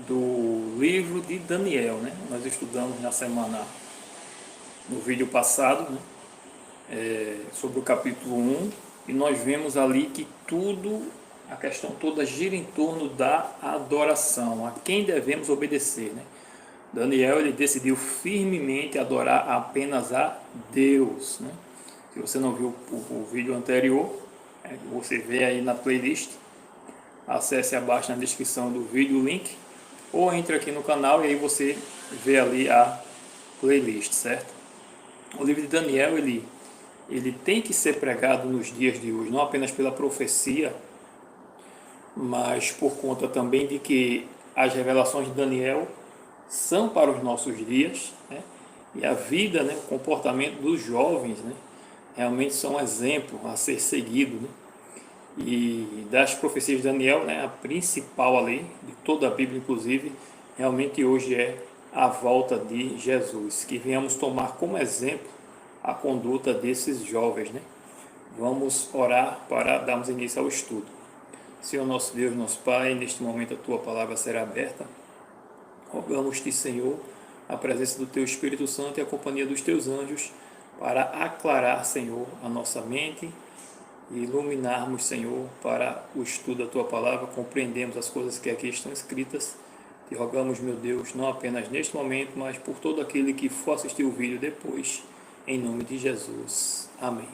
do livro de Daniel, né? Nós estudamos no vídeo passado, né? Sobre o capítulo 1, e nós vemos ali que a questão toda gira em torno da adoração, a quem devemos obedecer, né? Daniel, ele decidiu firmemente adorar apenas a Deus, né? Se você não viu o vídeo anterior, você vê aí na playlist, acesse abaixo na descrição do vídeo o link, ou entre aqui no canal e aí você vê ali a playlist, certo? O livro de Daniel, ele tem que ser pregado nos dias de hoje, não apenas pela profecia, mas por conta também de que as revelações de Daniel são para os nossos dias, né? E a vida, né, o comportamento dos jovens, né, realmente são um exemplo a ser seguido, né? E das profecias de Daniel, né, a principal ali, de toda a Bíblia inclusive, realmente hoje é a volta de Jesus, que venhamos tomar como exemplo a conduta desses jovens, né? Vamos orar para darmos início ao estudo. Senhor nosso Deus, nosso Pai, neste momento a Tua palavra será aberta. Rogamos-te, Senhor, a presença do Teu Espírito Santo e a companhia dos Teus anjos para aclarar, Senhor, a nossa mente e iluminarmos, Senhor, para o estudo da Tua palavra, compreendemos as coisas que aqui estão escritas. Te rogamos, meu Deus, não apenas neste momento, mas por todo aquele que for assistir o vídeo depois, em nome de Jesus. Amém.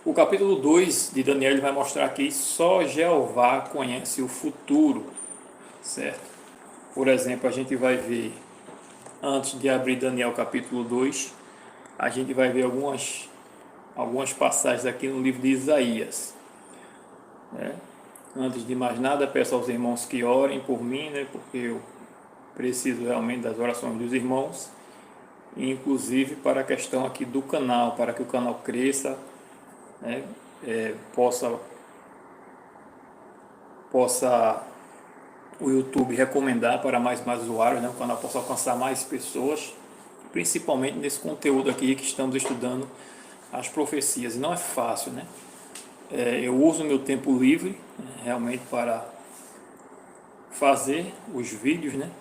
O capítulo 2 de Daniel vai mostrar que só Jeová conhece o futuro, certo? Por exemplo, a gente vai ver, antes de abrir Daniel capítulo 2, a gente vai ver algumas passagens aqui no livro de Isaías, né? Antes de mais nada, peço aos irmãos que orem por mim, né? Porque eu preciso realmente das orações dos irmãos, inclusive para a questão aqui do canal, para que o canal cresça, né? Possa o YouTube recomendar para mais usuários, né? O canal possa alcançar mais pessoas, principalmente nesse conteúdo aqui que estamos estudando as profecias. E não é fácil, né? Eu uso meu tempo livre, né, realmente para fazer os vídeos, né?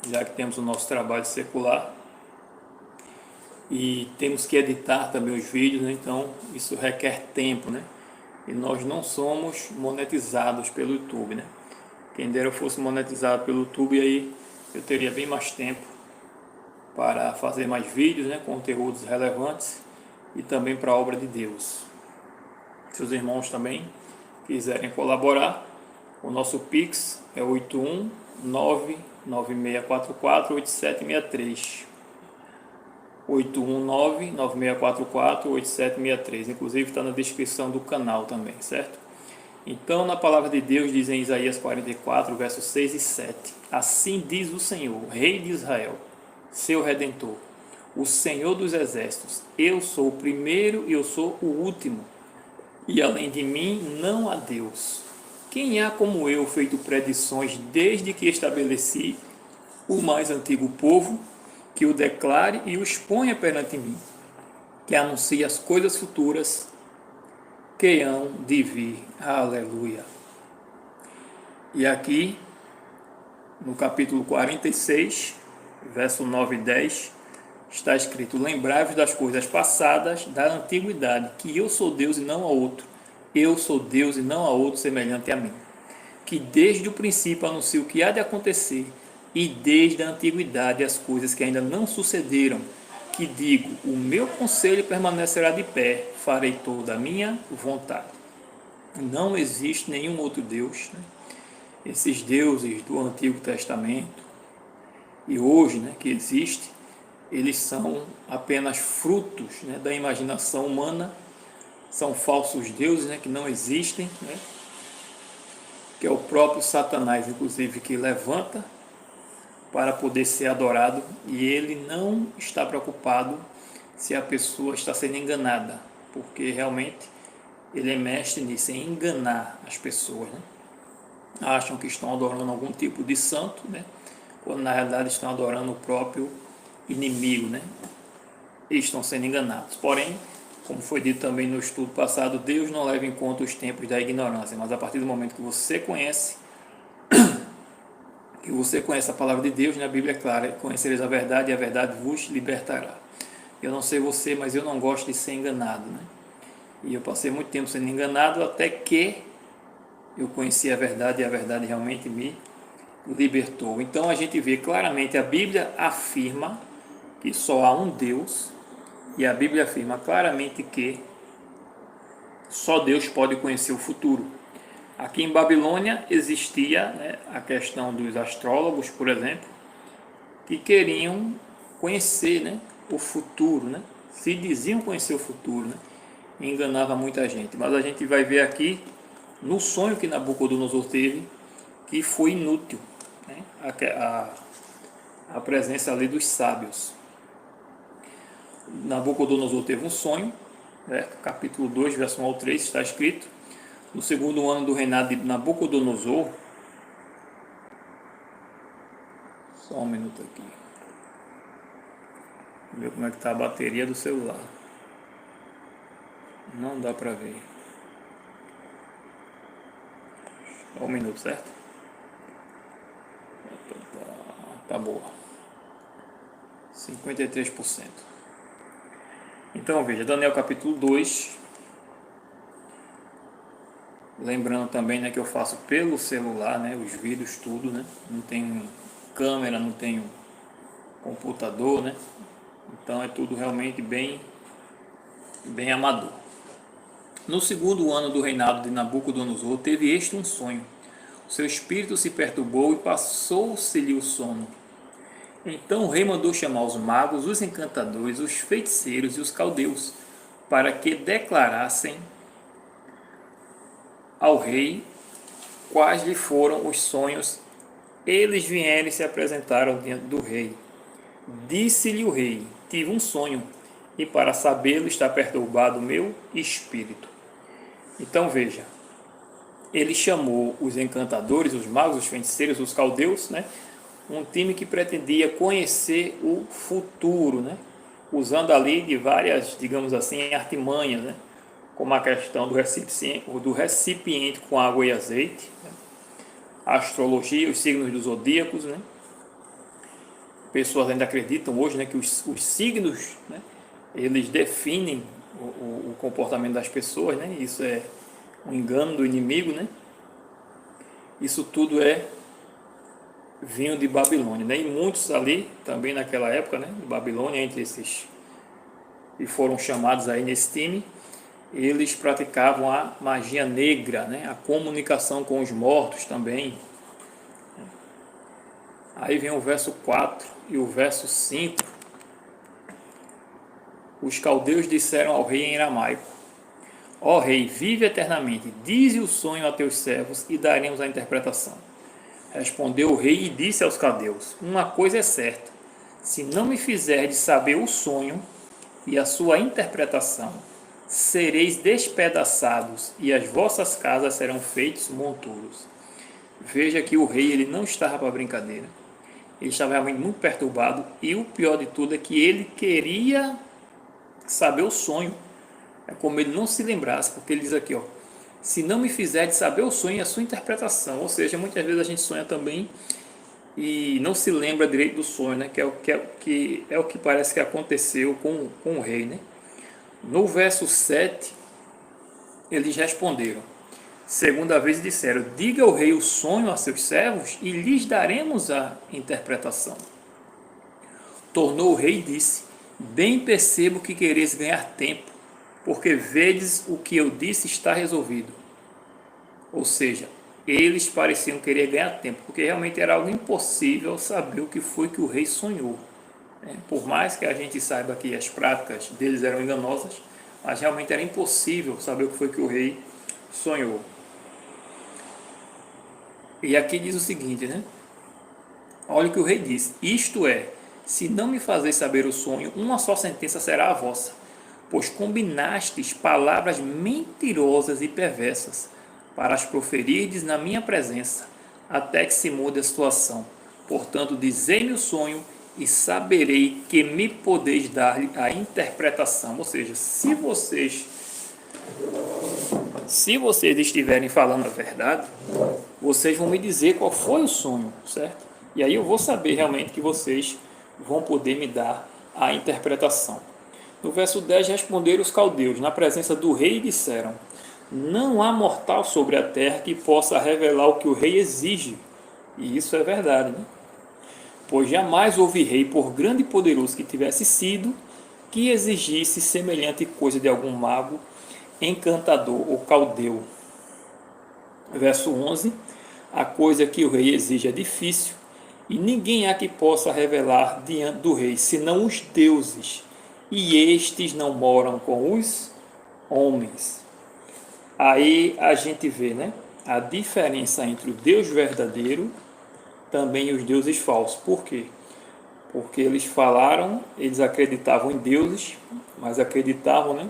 Já que temos o nosso trabalho secular e temos que editar também os vídeos, né? Então isso requer tempo, né? E nós não somos monetizados pelo YouTube, né? Quem dera eu fosse monetizado pelo YouTube, aí eu teria bem mais tempo para fazer mais vídeos, né? Conteúdos relevantes e também para a obra de Deus. Se os irmãos também quiserem colaborar, o nosso Pix é 81996448763. 81996448763. Inclusive está na descrição do canal também, certo? Então, na palavra de Deus, diz em Isaías 44, versos 6 e 7. Assim diz o Senhor, Rei de Israel, seu Redentor, o Senhor dos Exércitos: eu sou o primeiro e eu sou o último, e além de mim não há Deus. Quem há como eu feito predições desde que estabeleci o mais antigo povo, que o declare e o exponha perante mim, que anuncie as coisas futuras que hão de vir. Aleluia. E aqui, no capítulo 46, verso 9 e 10, está escrito: lembrai-vos das coisas passadas da antiguidade, que eu sou Deus e não há outro. Eu sou Deus e não há outro semelhante a mim, que desde o princípio anuncio o que há de acontecer, e desde a antiguidade as coisas que ainda não sucederam, que digo, o meu conselho permanecerá de pé, farei toda a minha vontade. Não existe nenhum outro Deus, né? Esses deuses do Antigo Testamento e hoje, né, que existe, eles são apenas frutos, né, da imaginação humana, são falsos deuses, né, que não existem, né, que é o próprio Satanás, inclusive, que levanta para poder ser adorado, e ele não está preocupado se a pessoa está sendo enganada, porque realmente ele é mestre nisso, em enganar as pessoas, né? Acham que estão adorando algum tipo de santo, né? Quando na realidade estão adorando o próprio inimigo, né? E estão sendo enganados. Porém, como foi dito também no estudo passado, Deus não leva em conta os tempos da ignorância, mas a partir do momento que você conhece e você conhece a palavra de Deus, né? A Bíblia é clara, conhecereis a verdade e a verdade vos libertará. Eu não sei você, mas eu não gosto de ser enganado, né? E eu passei muito tempo sendo enganado até que eu conheci a verdade e a verdade realmente me libertou. Então a gente vê claramente, a Bíblia afirma que só há um Deus, e a Bíblia afirma claramente que só Deus pode conhecer o futuro. Aqui em Babilônia existia, né, a questão dos astrólogos, por exemplo, que queriam conhecer, né, o futuro, né? Se diziam conhecer o futuro, né? E enganava muita gente. Mas a gente vai ver aqui, no sonho que Nabucodonosor teve, que foi inútil, né? A presença ali dos sábios. Nabucodonosor teve um sonho, né? Capítulo 2, verso 1 ao 3, está escrito: no segundo ano do reinado de Nabucodonosor. Só um minuto aqui. Vou ver como é que está a bateria do celular. Não dá para ver. Só um minuto, certo? Tá boa. 53%. Então veja, Daniel capítulo 2. Lembrando também, né, que eu faço pelo celular, né, os vídeos, tudo, né? Não tenho câmera, não tenho computador, né? Então é tudo realmente bem amador. No segundo ano do reinado de Nabucodonosor, teve este um sonho. O seu espírito se perturbou e passou-se-lhe o sono. Então o rei mandou chamar os magos, os encantadores, os feiticeiros e os caldeus, para que declarassem ao rei quais lhe foram os sonhos. Eles vieram e se apresentaram diante do rei. Disse-lhe o rei: tive um sonho, e para sabê-lo está perturbado o meu espírito. Então veja, ele chamou os encantadores, os magos, os feiticeiros, os caldeus, né? Um time que pretendia conhecer o futuro, né? Usando ali de várias, digamos assim, artimanhas, né? Como a questão do recipiente com água e azeite, né? A astrologia, os signos dos zodíacos, né? Pessoas ainda acreditam hoje, né, que os signos, né, eles definem o comportamento das pessoas, né? Isso é um engano do inimigo, né? Isso tudo é vinho de Babilônia, né? E muitos ali, também naquela época, né, de Babilônia, entre esses que foram chamados aí nesse time, eles praticavam a magia negra, né? A comunicação com os mortos também. Aí vem o verso 4 e o verso 5. Os caldeus disseram ao rei em aramaico: ó rei, vive eternamente, dize o sonho a teus servos e daremos a interpretação. Respondeu o rei e disse aos caldeus: uma coisa é certa, se não me fizerdes saber o sonho e a sua interpretação, sereis despedaçados e as vossas casas serão feitos montouros. Veja que o rei ele não estava para brincadeira, ele estava realmente muito perturbado, e o pior de tudo é que ele queria saber o sonho. É como ele não se lembrasse, porque ele diz aqui, ó: se não me fizerdes saber o sonho e a sua interpretação. Ou seja, muitas vezes a gente sonha também e não se lembra direito do sonho, né? Que é o que parece que aconteceu com o rei, né? No verso 7, eles responderam segunda vez e disseram: diga ao rei o sonho a seus servos e lhes daremos a interpretação. Tornou o rei e disse: bem percebo que quereis ganhar tempo, porque vedes o que eu disse está resolvido. Ou seja, eles pareciam querer ganhar tempo, porque realmente era algo impossível saber o que foi que o rei sonhou. Por mais que a gente saiba que as práticas deles eram enganosas, mas realmente era impossível saber o que foi que o rei sonhou. E aqui diz o seguinte, né? Olha o que o rei disse: isto é, se não me fazeis saber o sonho, uma só sentença será a vossa, pois combinastes palavras mentirosas e perversas para as proferirdes na minha presença, até que se mude a situação. Portanto, dizei-me o sonho e saberei que me podeis dar a interpretação. Ou seja, se vocês estiverem falando a verdade, vocês vão me dizer qual foi o sonho, certo? E aí eu vou saber realmente que vocês vão poder me dar a interpretação. No verso 10, responderam os caldeus, na presença do rei, e disseram: não há mortal sobre a terra que possa revelar o que o rei exige. E isso é verdade, né? Pois jamais houve rei, por grande e poderoso que tivesse sido, que exigisse semelhante coisa de algum mago, encantador ou caldeu. Verso 11: a coisa que o rei exige é difícil, e ninguém há que possa revelar diante do rei, senão os deuses, e estes não moram com os homens. Aí a gente vê, né, a diferença entre o Deus verdadeiro também e os deuses falsos. Por quê? Porque eles falaram, eles acreditavam em deuses, mas acreditavam, né,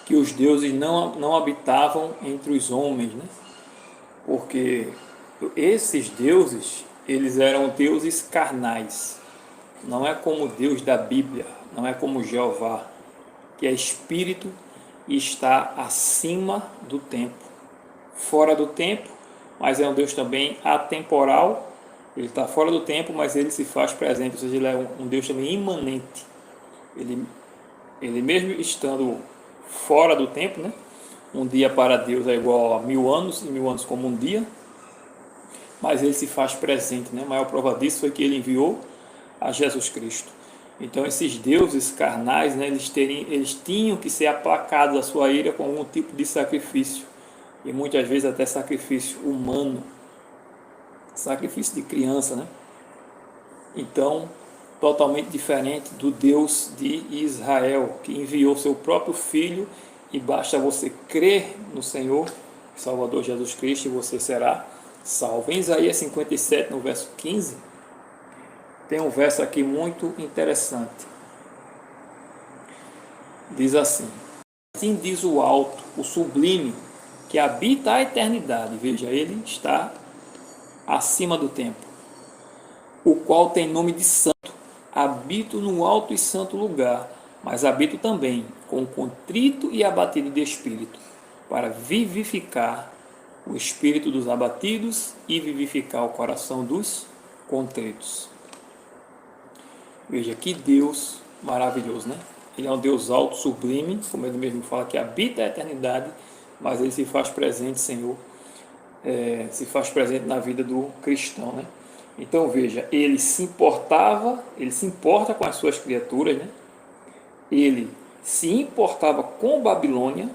que os deuses não habitavam entre os homens, né? Porque esses deuses, eles eram deuses carnais. Não é como o Deus da Bíblia, não é como Jeová, que é espírito e está acima do tempo, fora do tempo, mas é um Deus também atemporal. Ele está fora do tempo, mas ele se faz presente, ou seja, ele é um Deus também imanente. Ele mesmo estando fora do tempo, né? Um dia para Deus é igual a 1000 anos, e 1000 anos como um dia, mas ele se faz presente, né? A maior prova disso foi que ele enviou a Jesus Cristo. Então esses deuses carnais, né, eles tinham que ser aplacados da sua ira com algum tipo de sacrifício, e muitas vezes até sacrifício humano, sacrifício de criança, né? Então, totalmente diferente do Deus de Israel, que enviou seu próprio Filho, e basta você crer no Senhor, Salvador Jesus Cristo, e você será salvo. Em Isaías 57, no verso 15, tem um verso aqui muito interessante. Diz assim: assim diz o alto, o sublime, que habita a eternidade. Veja, ele está acima do tempo, o qual tem nome de santo. Habito no alto e santo lugar, mas habito também com o contrito e abatido de espírito, para vivificar o espírito dos abatidos e vivificar o coração dos contritos. Veja que Deus maravilhoso, né? Ele é um Deus alto, sublime, como ele mesmo fala, que habita a eternidade, mas ele se faz presente, Senhor, se faz presente na vida do cristão, né? Então veja, ele se importa com as suas criaturas, né? Ele se importava com Babilônia,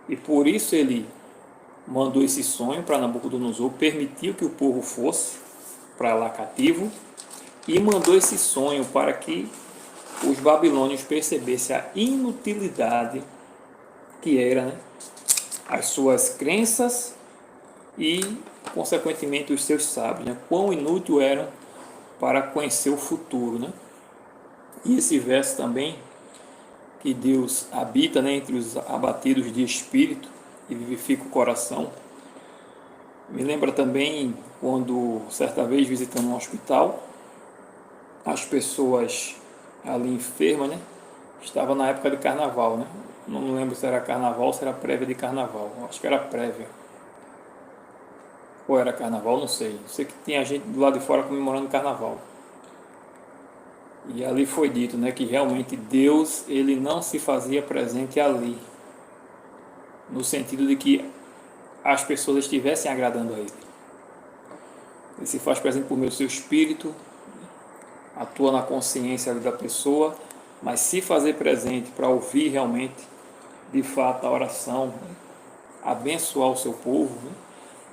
e por isso ele mandou esse sonho para Nabucodonosor, permitiu que o povo fosse para lá cativo, e mandou esse sonho para que os babilônios percebessem a inutilidade que era, né, as suas crenças e, consequentemente, os seus sábios, né, quão inútil eram para conhecer o futuro, né? E esse verso também, que Deus habita, né, entre os abatidos de espírito e vivifica o coração, me lembra também quando, certa vez, visitando um hospital, as pessoas ali enfermas, né? Estava na época de carnaval, né? Não me lembro se era carnaval ou se era prévia de carnaval. Acho que era prévia. Ou era carnaval, não sei. Sei que tinha gente do lado de fora comemorando carnaval. E ali foi dito, né, que realmente Deus, ele não se fazia presente ali, no sentido de que as pessoas estivessem agradando a Ele. Ele se faz presente por meio do seu espírito, atua na consciência da pessoa, mas se fazer presente para ouvir realmente, de fato, a oração, né, abençoar o seu povo, né,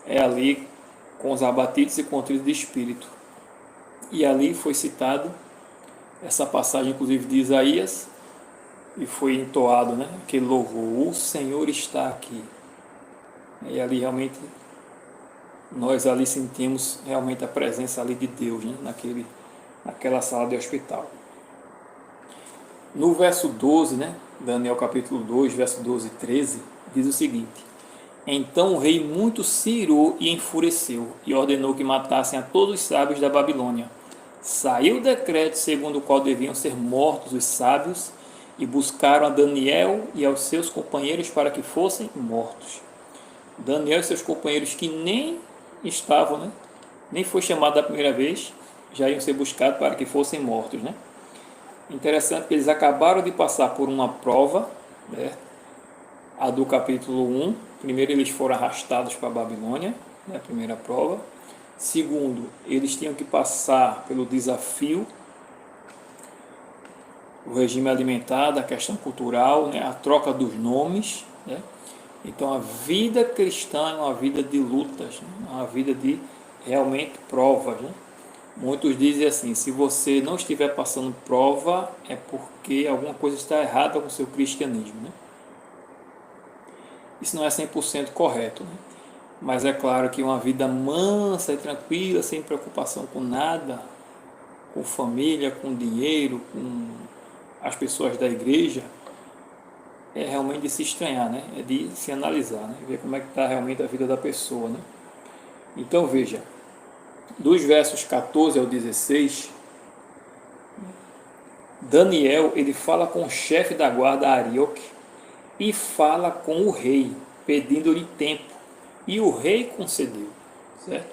é ali com os abatidos e contritos de espírito. E ali foi citado essa passagem, inclusive, de Isaías, e foi entoado, né, aquele louvor: o Senhor está aqui. E ali realmente, nós ali sentimos realmente a presença ali de Deus, né, naquela sala de hospital. No verso 12, né, Daniel capítulo 2, verso 12 e 13, diz o seguinte: então o rei muito se irou e enfureceu, e ordenou que matassem a todos os sábios da Babilônia. Saiu o decreto segundo o qual deviam ser mortos os sábios, e buscaram a Daniel e aos seus companheiros para que fossem mortos. Daniel e seus companheiros, que nem estavam, né, nem foi chamado da primeira vez, já iam ser buscados para que fossem mortos, né? Interessante que eles acabaram de passar por uma prova, né? A do capítulo 1. Primeiro, eles foram arrastados para a Babilônia, né? A primeira prova. Segundo, eles tinham que passar pelo desafio do regime alimentar, da questão cultural, né? A troca dos nomes, né? Então, a vida cristã é uma vida de lutas, né? Uma vida de realmente provas, né? Muitos dizem assim, se você não estiver passando prova, é porque alguma coisa está errada com o seu cristianismo, né? Isso não é 100% correto, né? Mas é claro que uma vida mansa e tranquila, sem preocupação com nada, com família, com dinheiro, com as pessoas da igreja, é realmente de se estranhar, né? É de se analisar, né? Ver como é que está realmente a vida da pessoa, né? Então veja, dos versos 14 ao 16, Daniel ele fala com o chefe da guarda Arioque e fala com o rei, pedindo-lhe tempo. E o rei concedeu, certo?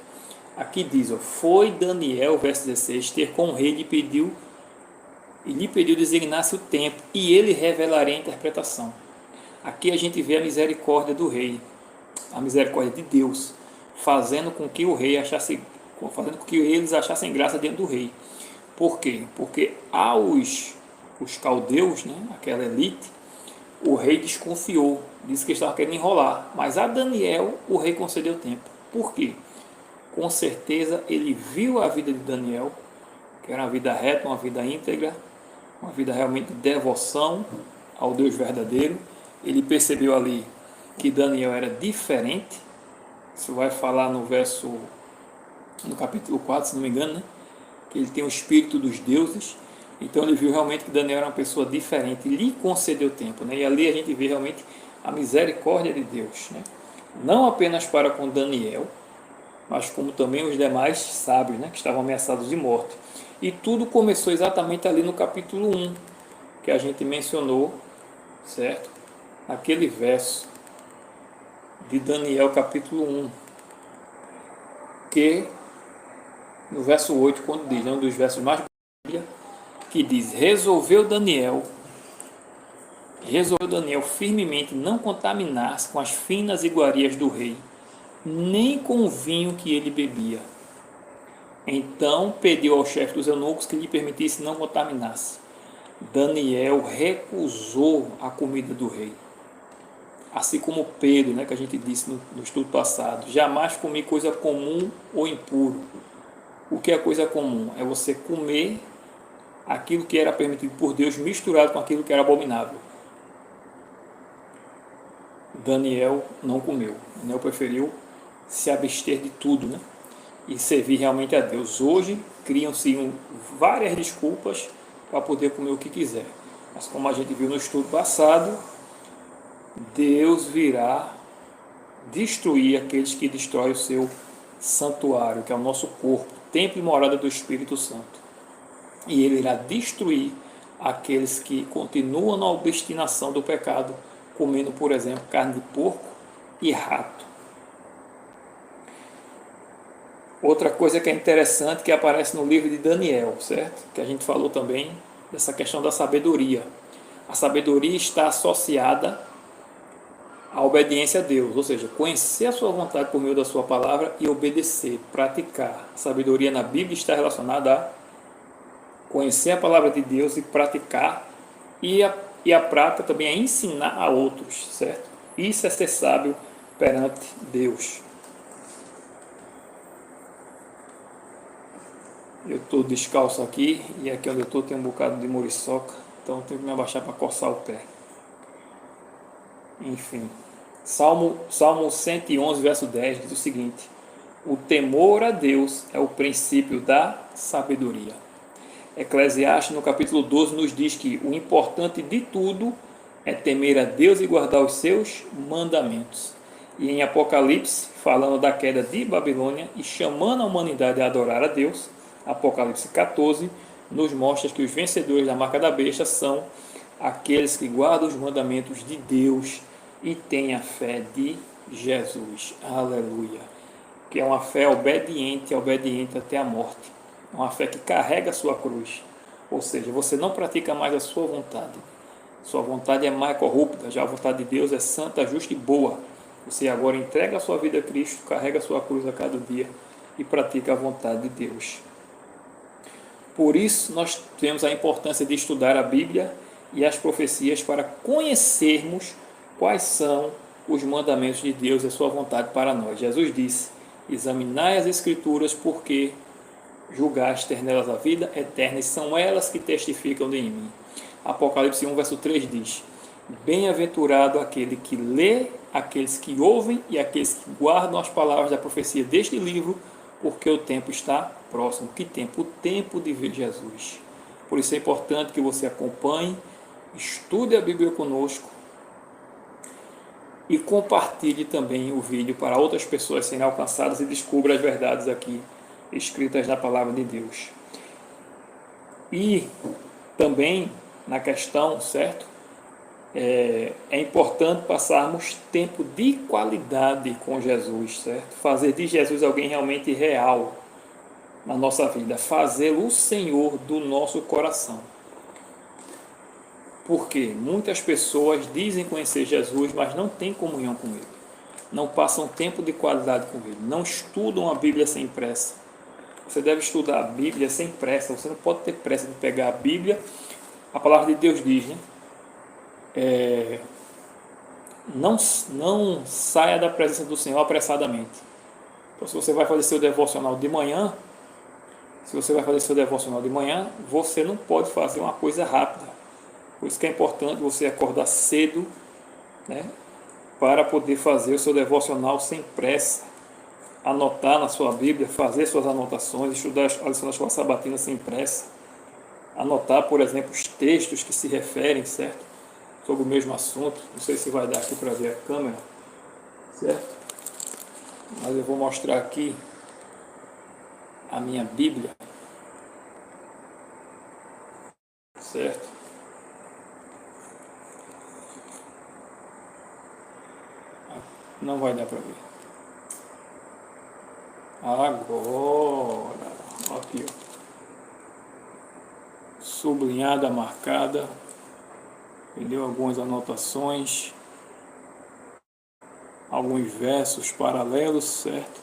Aqui diz, ó, foi Daniel, verso 16, ter com o rei e lhe pediu designasse o tempo, e ele revelaria a interpretação. Aqui a gente vê a misericórdia do rei, a misericórdia de Deus, fazendo com que o rei achasse, fazendo com que eles achassem graça diante do rei. Por quê? Porque os caldeus, né, aquela elite, o rei desconfiou, disse que estava querendo enrolar, mas a Daniel o rei concedeu tempo. Por quê? Com certeza ele viu a vida de Daniel, que era uma vida reta, uma vida íntegra, uma vida realmente de devoção ao Deus verdadeiro. Ele percebeu ali que Daniel era diferente. Isso vai falar no capítulo 4, se não me engano, né? Que ele tem o espírito dos deuses. Então ele viu realmente que Daniel era uma pessoa diferente e lhe concedeu tempo, né? E ali a gente vê realmente a misericórdia de Deus, né? Não apenas para com Daniel, mas como também os demais sábios, né? Que estavam ameaçados de morte. E tudo começou exatamente ali no capítulo 1, que a gente mencionou, certo? Aquele verso de Daniel capítulo 1, que no verso 8, quando diz, é um dos versos mais que diz, resolveu Daniel firmemente não contaminar-se com as finas iguarias do rei, nem com o vinho que ele bebia. Então pediu ao chefe dos eunucos que lhe permitisse não contaminar-se. Daniel recusou a comida do rei. Assim como Pedro, né, que a gente disse no estudo passado, jamais comi coisa comum ou impuro. O que é coisa comum? É você comer aquilo que era permitido por Deus misturado com aquilo que era abominável. Daniel não comeu. Daniel preferiu se abster de tudo, né? E servir realmente a Deus. Hoje criam-se várias desculpas para poder comer o que quiser. Mas como a gente viu no estudo passado, Deus virá destruir aqueles que destroem o seu santuário, que é o nosso corpo, templo e morada do Espírito Santo. E ele irá destruir aqueles que continuam na obstinação do pecado, comendo, por exemplo, carne de porco e rato. Outra coisa que é interessante que aparece no livro de Daniel, certo? Que a gente falou também dessa questão da sabedoria. A sabedoria está associada à obediência a Deus, ou seja, conhecer a sua vontade por meio da sua palavra e obedecer, praticar. A sabedoria na Bíblia está relacionada a conhecer a palavra de Deus e praticar, e a prática também é ensinar a outros, certo? Isso é ser sábio perante Deus. Eu estou descalço aqui e aqui onde eu estou tem um bocado de muriçoca, então eu tenho que me abaixar para coçar o pé. Enfim, Salmo 111, verso 10 diz o seguinte: o temor a Deus é o princípio da sabedoria. Eclesiastes, no capítulo 12, nos diz que o importante de tudo é temer a Deus e guardar os seus mandamentos. E em Apocalipse, falando da queda de Babilônia e chamando a humanidade a adorar a Deus, Apocalipse 14, nos mostra que os vencedores da marca da besta são aqueles que guardam os mandamentos de Deus e têm a fé de Jesus. Aleluia! que é uma fé obediente, obediente até a morte. Uma fé que carrega a sua cruz. Ou seja, você não pratica mais a sua vontade. Sua vontade é mais corrupta, já a vontade de Deus é santa, justa e boa. Você agora entrega a sua vida a Cristo, carrega a sua cruz a cada dia e pratica a vontade de Deus. Por isso, nós temos a importância de estudar a Bíblia e as profecias para conhecermos quais são os mandamentos de Deus e a sua vontade para nós. Jesus disse: examinai as Escrituras, porque julgaste ter nelas a vida eterna, e são elas que testificam de mim. Apocalipse 1, verso 3 diz: bem-aventurado aquele que lê, aqueles que ouvem e aqueles que guardam as palavras da profecia deste livro, porque o tempo está próximo. Que tempo? O tempo de ver Jesus. Por isso é importante que você acompanhe, estude a Bíblia conosco e compartilhe também o vídeo para outras pessoas serem alcançadas e descubra as verdades aqui escritas na palavra de Deus. E também na questão, certo? É importante passarmos tempo de qualidade com Jesus, certo? Fazer de Jesus alguém realmente real na nossa vida, fazê-lo o Senhor do nosso coração. Porque muitas pessoas dizem conhecer Jesus, mas não têm comunhão com Ele, não passam tempo de qualidade com Ele, não estudam a Bíblia sem pressa. Você deve estudar a Bíblia sem pressa, você não pode ter pressa de pegar a Bíblia. A palavra de Deus diz, né? Não saia da presença do Senhor apressadamente. Então, se você vai fazer seu devocional de manhã, você não pode fazer uma coisa rápida. Por isso que é importante você acordar cedo, né, para poder fazer o seu devocional sem pressa. Anotar na sua Bíblia, fazer suas anotações, estudar a lição da escola sabatina sem pressa. Anotar, por exemplo, os textos que se referem, certo? Sobre o mesmo assunto. Não sei se vai dar aqui para ver a câmera, certo? Mas eu vou mostrar aqui a minha Bíblia, certo? Não vai dar para ver. Agora, aqui, ó. Sublinhada, marcada, entendeu? Algumas anotações, alguns versos paralelos, certo?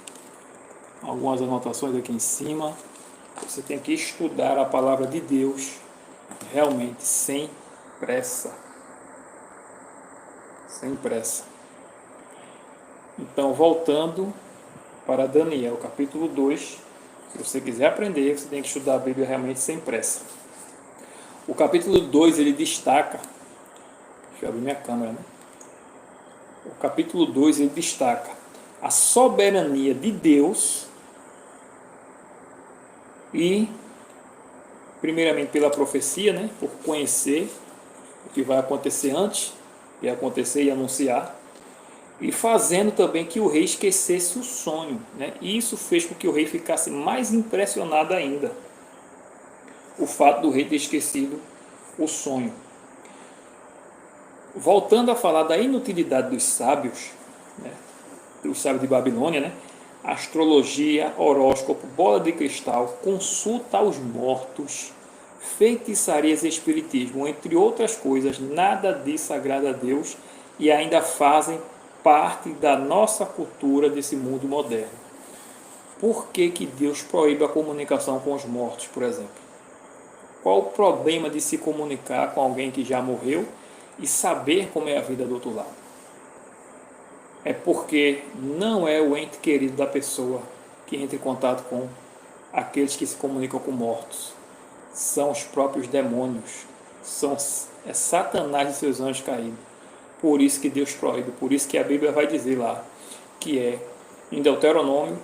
Algumas anotações aqui em cima. Você tem que estudar a palavra de Deus realmente sem pressa. Sem pressa. Então, voltando para Daniel, capítulo 2, se você quiser aprender, você tem que estudar a Bíblia realmente sem pressa. O capítulo 2, ele destaca, deixa eu abrir minha câmera, né? O capítulo 2, ele destaca a soberania de Deus e, primeiramente, pela profecia, né? Por conhecer o que vai acontecer antes de acontecer e anunciar, e fazendo também que o rei esquecesse o sonho, né? E isso fez com que o rei ficasse mais impressionado ainda. O fato do rei ter esquecido o sonho. Voltando a falar da inutilidade dos sábios, né? Dos sábios de Babilônia, né? Astrologia, horóscopo, bola de cristal, consulta aos mortos, feitiçarias e espiritismo, entre outras coisas, nada disso agrada a Deus e ainda fazem parte da nossa cultura desse mundo moderno. Por que Deus proíbe a comunicação com os mortos, por exemplo? Qual o problema de se comunicar com alguém que já morreu e saber como é a vida do outro lado? É porque não é o ente querido da pessoa que entra em contato com aqueles que se comunicam com mortos. São os próprios demônios. É Satanás e seus anjos caídos. Por isso que Deus proíbe, por isso que a Bíblia vai dizer lá, que é em Deuteronômio,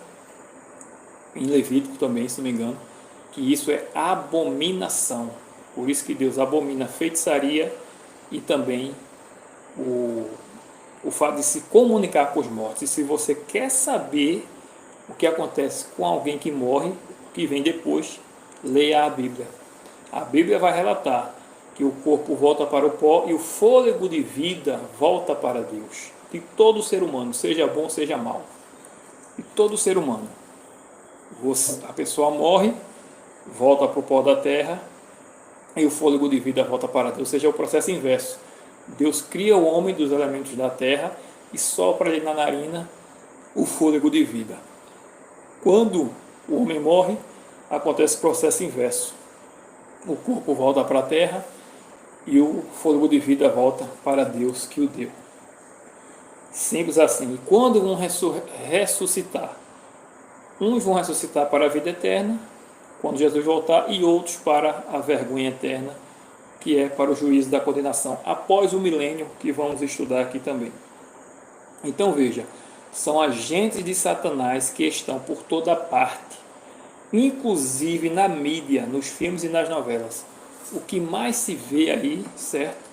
em Levítico também, se não me engano, que isso é abominação. Por isso que Deus abomina a feitiçaria e também o fato de se comunicar com os mortos. E se você quer saber o que acontece com alguém que morre, que vem depois, leia a Bíblia. A Bíblia vai relatar que o corpo volta para o pó e o fôlego de vida volta para Deus. De todo ser humano, seja bom, seja mau. e todo ser humano. A pessoa morre, volta para o pó da terra e o fôlego de vida volta para Deus. Ou seja, é o processo inverso. Deus cria o homem dos elementos da terra e sopra lhe na narina o fôlego de vida. Quando o homem morre, acontece o processo inverso. O corpo volta para a terra e o fôlego de vida volta para Deus que o deu. Simples assim. E quando vão ressuscitar? Uns vão ressuscitar para a vida eterna, quando Jesus voltar, e outros para a vergonha eterna, que é para o juízo da condenação, após o milênio, que vamos estudar aqui também. Então veja, são agentes de Satanás que estão por toda parte, inclusive na mídia, nos filmes e nas novelas. O que mais se vê aí, certo?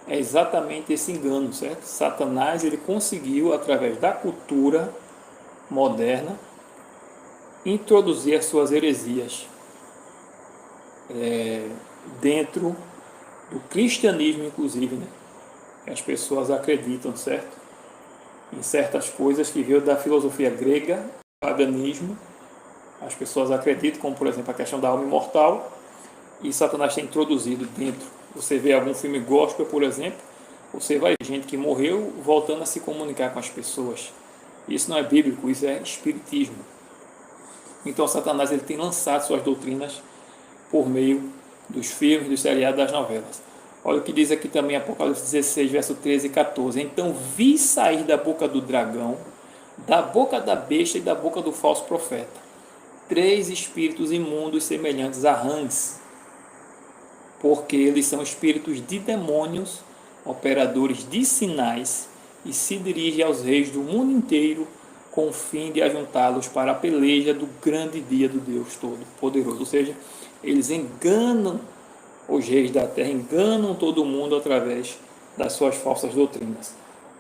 É exatamente esse engano, certo? Satanás, ele conseguiu, através da cultura moderna, introduzir as suas heresias dentro do cristianismo, inclusive, né? As pessoas acreditam, certo? Em certas coisas que veio da filosofia grega, paganismo. As pessoas acreditam, como por exemplo a questão da alma imortal, e Satanás tem introduzido dentro. Você vê algum filme gospel, por exemplo, você vai ver gente que morreu voltando a se comunicar com as pessoas. Isso não é bíblico, isso é espiritismo. Então Satanás, ele tem lançado suas doutrinas por meio dos filmes, dos seriados, das novelas. Olha o que diz aqui também Apocalipse 16, verso 13 e 14. Então vi sair da boca do dragão, da boca da besta e da boca do falso profeta 3 espíritos imundos semelhantes a rãs, porque eles são espíritos de demônios, operadores de sinais, e se dirigem aos reis do mundo inteiro com o fim de ajuntá-los para a peleja do grande dia do Deus Todo-Poderoso. Ou seja, eles enganam os reis da terra, enganam todo mundo através das suas falsas doutrinas.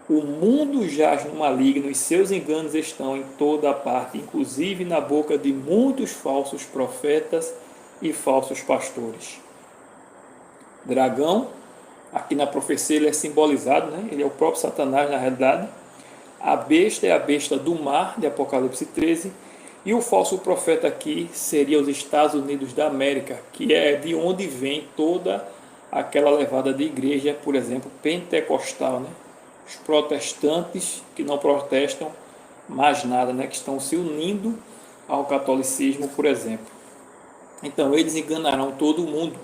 O mundo jaz no maligno e seus enganos estão em toda a parte, inclusive na boca de muitos falsos profetas e falsos pastores. Dragão, aqui na profecia ele é simbolizado, né? Ele é o próprio Satanás na realidade. A besta é a besta do mar, de Apocalipse 13, e o falso profeta aqui seria os Estados Unidos da América, que é de onde vem toda aquela levada de igreja, por exemplo, pentecostal, né? Os protestantes que não protestam mais nada, né? Que estão se unindo ao catolicismo, por exemplo. Então eles enganarão todo mundo,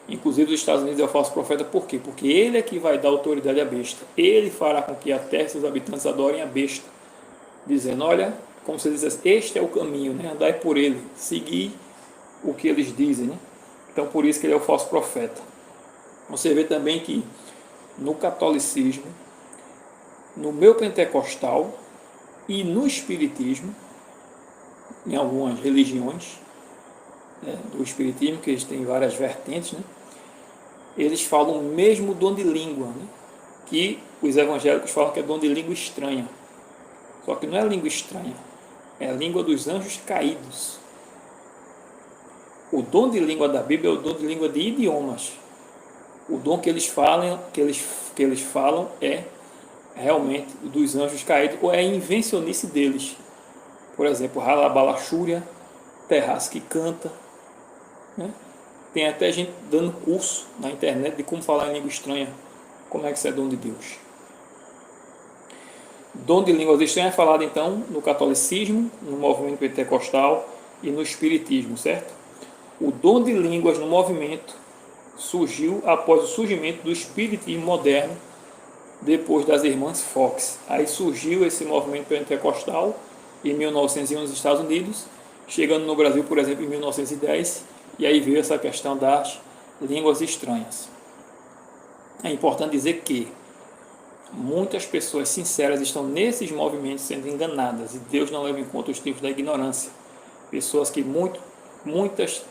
inclusive os Estados Unidos é o falso profeta. Por quê? Porque ele é que vai dar autoridade à besta. Ele fará com que a terra e seus habitantes adorem a besta, dizendo, olha, como se diz, este é o caminho, né? Andai por ele, seguir o que eles dizem, né? Então por isso que ele é o falso profeta. Você vê também que no catolicismo, no meio pentecostal e no espiritismo, em algumas religiões, né, do espiritismo, que eles têm várias vertentes, né, eles falam o mesmo dom de língua, né, que os evangélicos falam que é dom de língua estranha. Só que não é língua estranha, é a língua dos anjos caídos. O dom de língua da Bíblia é o dom de língua de idiomas. O dom que eles falam, é realmente dos anjos caídos, ou é a invencionice deles. Por exemplo, Ralabalachúria, Terraço que canta, né? Tem até gente dando curso na internet de como falar em língua estranha. Como é que isso é dom de Deus? Dom de línguas estranhas é falado então no catolicismo, no movimento pentecostal e no espiritismo, certo? O dom de línguas no movimento surgiu após o surgimento do espiritismo moderno, depois das irmãs Fox. Aí surgiu esse movimento pentecostal em 1901 nos Estados Unidos, chegando no Brasil, por exemplo, em 1910, e aí veio essa questão das línguas estranhas. É importante dizer que muitas pessoas sinceras estão nesses movimentos sendo enganadas, e Deus não leva em conta os tipos da ignorância. Pessoas que muitas,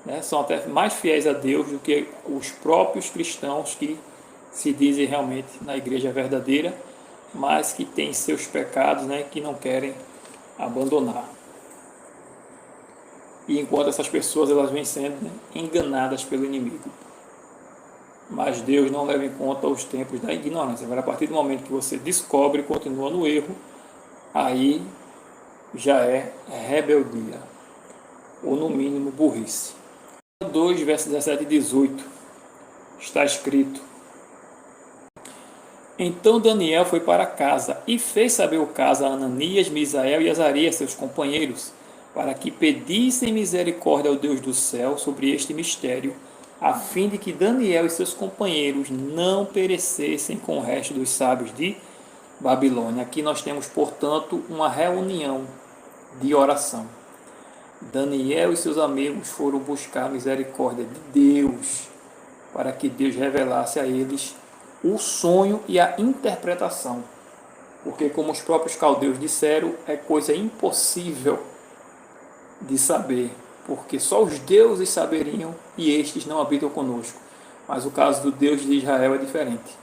né, são até mais fiéis a Deus do que os próprios cristãos que se dizem realmente na igreja verdadeira, mas que têm seus pecados, né, que não querem abandonar. E enquanto essas pessoas elas vêm sendo, né, enganadas pelo inimigo. Mas Deus não leva em conta os tempos da ignorância. Agora, a partir do momento que você descobre e continua no erro, aí já é rebeldia, ou no mínimo burrice. 2, versos 17 e 18, está escrito: Então Daniel foi para casa e fez saber o caso a Ananias, Misael e Azarias, seus companheiros, para que pedissem misericórdia ao Deus do céu sobre este mistério, a fim de que Daniel e seus companheiros não perecessem com o resto dos sábios de Babilônia. Aqui nós temos, portanto, uma reunião de oração. Daniel e seus amigos foram buscar a misericórdia de Deus, para que Deus revelasse a eles o sonho e a interpretação. Porque, como os próprios caldeus disseram, é coisa impossível de saber, porque só os deuses saberiam e estes não habitam conosco. Mas o caso do Deus de Israel é diferente.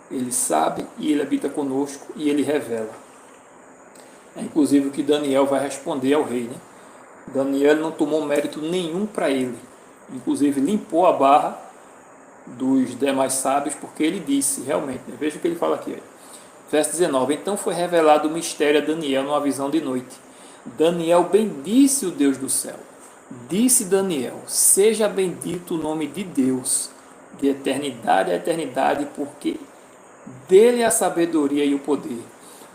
Ele sabe e ele habita conosco e ele revela. É inclusive o que Daniel vai responder ao rei, né? Daniel não tomou mérito nenhum para ele. Inclusive limpou a barra dos demais sábios, porque ele disse, realmente, né? Veja o que ele fala aqui. Verso 19: Então foi revelado o mistério a Daniel numa visão de noite. Daniel bendisse o Deus do céu. Disse Daniel: Seja bendito o nome de Deus, de eternidade a eternidade, porque dele é a sabedoria e o poder.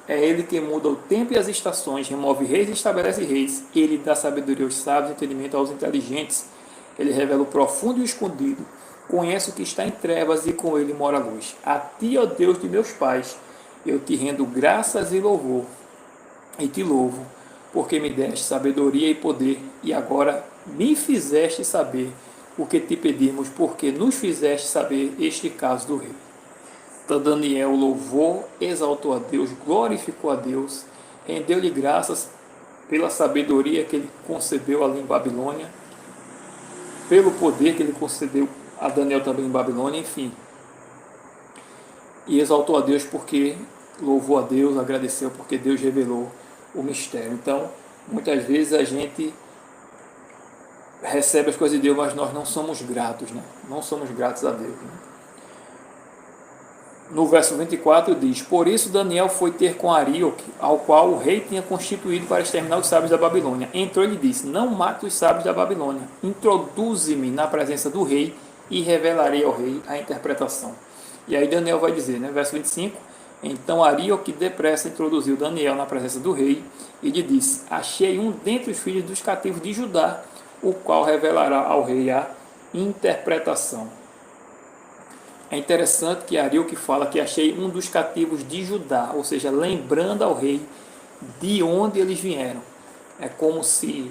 É ele que muda o tempo e as estações, remove reis e estabelece reis. Ele dá sabedoria aos sábios e entendimento aos inteligentes. Ele revela o profundo e o escondido. Conhece o que está em trevas e com ele mora a luz. A ti, ó Deus de meus pais, eu te rendo graças e louvor. E te louvo, porque me deste sabedoria e poder, e agora me fizeste saber o que te pedimos, porque nos fizeste saber este caso do rei. Então Daniel louvou, exaltou a Deus, glorificou a Deus, rendeu-lhe graças pela sabedoria que ele concedeu ali em Babilônia, pelo poder que ele concedeu a Daniel também em Babilônia, enfim. E exaltou a Deus porque louvou a Deus, agradeceu porque Deus revelou o mistério. Então, muitas vezes a gente recebe as coisas de Deus, mas nós não somos gratos, né? Não somos gratos a Deus, né? No verso 24 diz: Por isso Daniel foi ter com Arioque, ao qual o rei tinha constituído para exterminar os sábios da Babilônia. Entrou e lhe disse: Não mate os sábios da Babilônia, introduze-me na presença do rei e revelarei ao rei a interpretação. E aí Daniel vai dizer, né, verso 25: Então Arioque depressa introduziu Daniel na presença do rei e lhe disse: Achei um dentre os filhos dos cativos de Judá, o qual revelará ao rei a interpretação. É interessante que Arioque fala que achei um dos cativos de Judá, ou seja, lembrando ao rei de onde eles vieram. É como se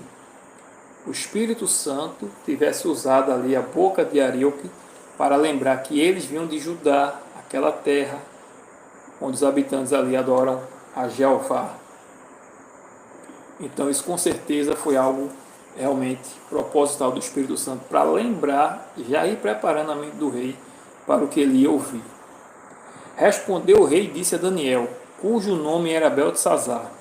o Espírito Santo tivesse usado ali a boca de Arioque para lembrar que eles vinham de Judá, aquela terra onde os habitantes ali adoram a Jeová. Então isso com certeza foi algo realmente proposital do Espírito Santo para lembrar, já ir preparando a mente do rei para o que ele ia ouvir. Respondeu o rei e disse a Daniel, cujo nome era Beltesazar.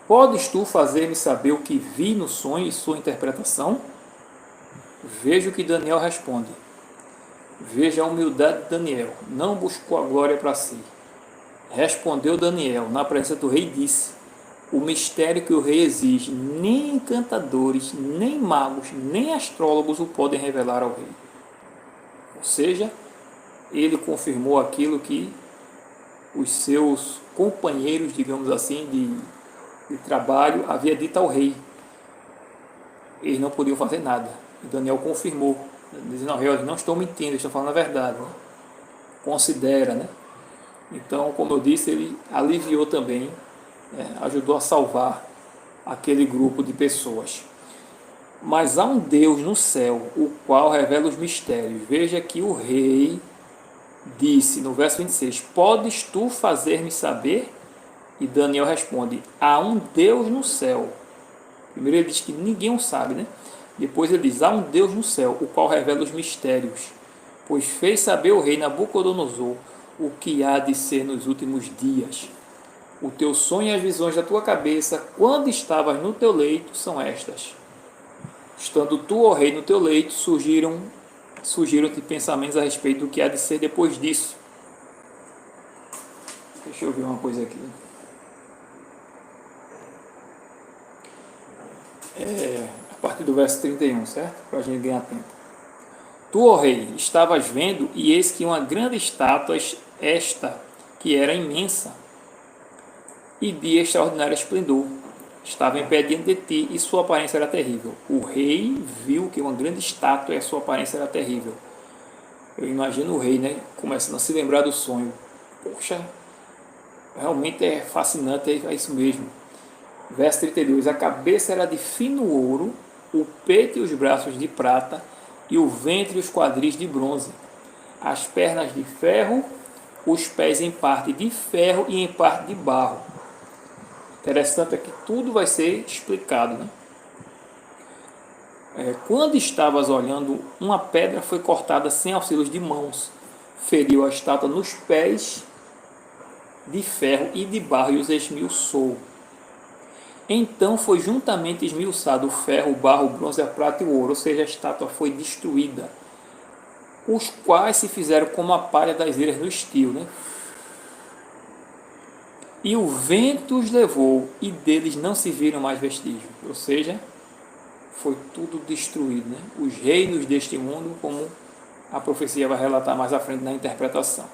Podes tu fazer-me saber o que vi no sonho e sua interpretação? Veja o que Daniel responde. Veja a humildade de Daniel. Não buscou a glória para si. Respondeu Daniel na presença do rei e disse: o mistério que o rei exige, nem encantadores, nem magos, nem astrólogos o podem revelar ao rei. Ou seja, ele confirmou aquilo que os seus companheiros, digamos assim, de trabalho, havia dito ao rei. Eles não podiam fazer nada. E Daniel confirmou, dizendo ao rei: eu não estou mentindo, estou falando a verdade. Considera, né? Então, como eu disse, ele aliviou também, ajudou a salvar aquele grupo de pessoas. Mas há um Deus no céu, o qual revela os mistérios. Veja que o rei disse no verso 26, podes tu fazer-me saber? E Daniel responde, há um Deus no céu. Primeiro ele diz que ninguém o sabe, né? Depois ele diz, há um Deus no céu, o qual revela os mistérios, pois fez saber o rei Nabucodonosor o que há de ser nos últimos dias. O teu sonho e as visões da tua cabeça, quando estavas no teu leito, são estas. Estando tu, ó rei, no teu leito, surgiram-te pensamentos a respeito do que há de ser depois disso. Deixa eu ver uma coisa aqui. A partir do verso 31, certo? Para a gente ganhar tempo. Tu, ó rei, estavas vendo, e eis que uma grande estátua, esta, que era imensa, e de extraordinário esplendor, estava em pé diante de ti, e sua aparência era terrível. O rei viu que uma grande estátua e a sua aparência era terrível. Eu imagino o rei, né, começando a se lembrar do sonho. Poxa, realmente é fascinante, é isso mesmo. Verso 32. A cabeça era de fino ouro, o peito e os braços de prata, e o ventre e os quadris de bronze. As pernas de ferro, os pés em parte de ferro e em parte de barro. Interessante é que tudo vai ser explicado, né? Quando estavas olhando, uma pedra foi cortada sem auxílios de mãos, feriu a estátua nos pés de ferro e de barro e os esmiuçou. Então foi juntamente esmiuçado o ferro, o barro, o bronze, a prata e o ouro, ou seja, a estátua foi destruída, os quais se fizeram como a palha das ilhas no estio, né? E o vento os levou, e deles não se viram mais vestígios, ou seja, foi tudo destruído, né? Os reinos deste mundo, como a profecia vai relatar mais à frente na interpretação.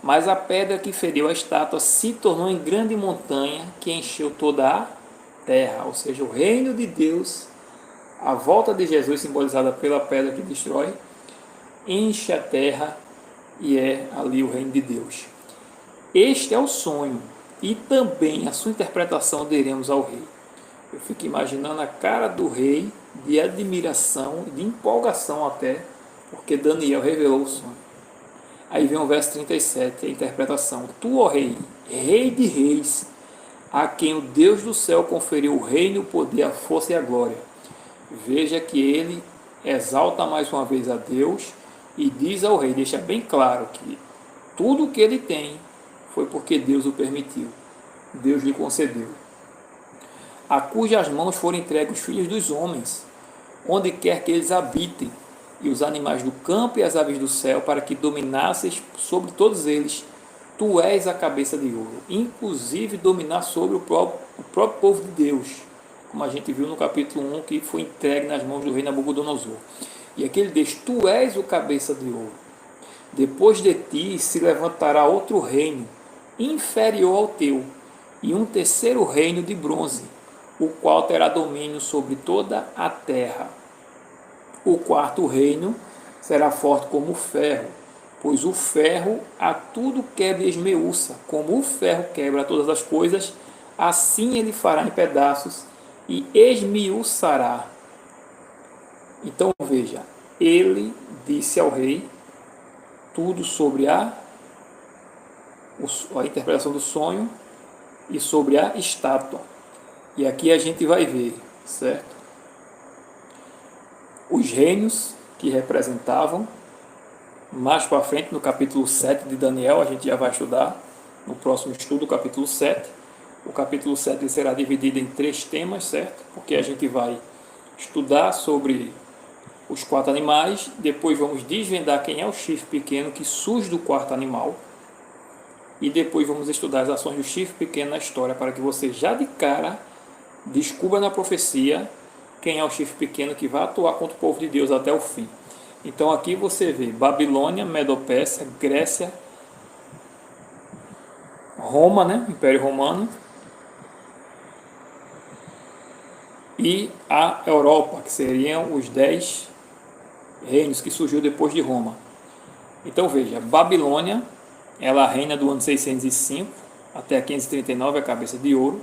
Mas a pedra que feriu a estátua se tornou em grande montanha que encheu toda a terra, ou seja, o reino de Deus, a volta de Jesus simbolizada pela pedra que destrói, enche a terra e é ali o reino de Deus. Este é o sonho e também a sua interpretação diremos ao rei. Eu fico imaginando a cara do rei de admiração, de empolgação até, porque Daniel revelou o sonho. Aí vem o verso 37, a interpretação. Tu, ó rei, rei de reis, a quem o Deus do céu conferiu o reino, o poder, a força e a glória. Veja que ele exalta mais uma vez a Deus e diz ao rei, deixa bem claro que tudo o que ele tem foi porque Deus o permitiu. Deus lhe concedeu. A cujas mãos foram entregues os filhos dos homens, onde quer que eles habitem, e os animais do campo e as aves do céu, para que dominasses sobre todos eles. Tu és a cabeça de ouro, inclusive dominar sobre o próprio povo de Deus, como a gente viu no capítulo 1, que foi entregue nas mãos do rei Nabucodonosor. E aqui ele diz, tu és o cabeça de ouro. Depois de ti se levantará outro reino, inferior ao teu, e um terceiro reino de bronze, o qual terá domínio sobre toda a terra. O quarto reino será forte como o ferro, pois o ferro a tudo quebra e esmiuça, como o ferro quebra todas as coisas, assim ele fará em pedaços e esmiuçará. Então veja, ele disse ao rei tudo sobre a interpretação do sonho e sobre a estátua. E aqui a gente vai ver, certo? Os reinos que representavam, mais para frente no capítulo 7 de Daniel, a gente já vai estudar no próximo estudo, o capítulo 7. O capítulo 7 será dividido em 3 temas, certo? Porque a gente vai estudar sobre os 4 animais, depois vamos desvendar quem é o chifre pequeno que surge do quarto animal, e depois vamos estudar as ações do chifre pequeno na história, para que você já de cara descubra na profecia quem é o chifre pequeno que vai atuar contra o povo de Deus até o fim. Então aqui você vê Babilônia, Medo-Pérsia, Grécia, Roma, né? Império Romano, e a Europa, que seriam os 10 reinos que surgiu depois de Roma. Então veja, Babilônia, ela reina do ano 605 até 539, a cabeça de ouro.